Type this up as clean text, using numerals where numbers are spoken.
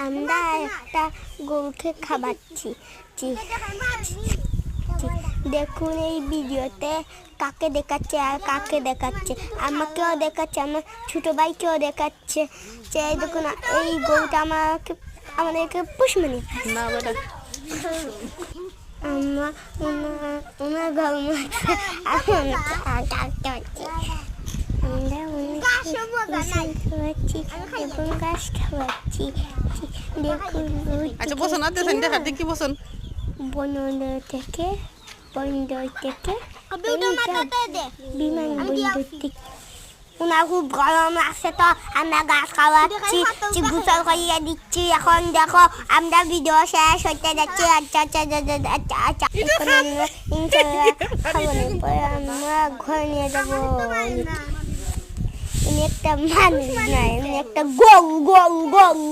আমরা একটা গরুকে খাওয়াচ্ছি। দেখুন এই ভিডিওতে কাকে দেখাচ্ছে আর কাকে দেখাচ্ছে, আমাকেও দেখাচ্ছে, আমার ছোট ভাইকেও দেখাচ্ছে। দেখুন এই গরুটা আমাদেরকে পুষ্মনি ওনার ঘর খাওয়াচ্ছি এবং গাছ খাওয়াচ্ছি। দেখুন বন্দর থেকে বিমানবন্দর থেকে ওনার খুব গরম লাগছে তো আমরা গাছ খাওয়াচ্ছি, গোসল করিয়ে দিচ্ছি। এখন দেখো আমরা ভিডিও শেষ হতে যাচ্ছি। আচ্ছা এখন আমরা খাবারের পরে আমরা ঘরে নিয়ে যাবো। উনি একটা মানুষ নয়, উনি একটা গরু।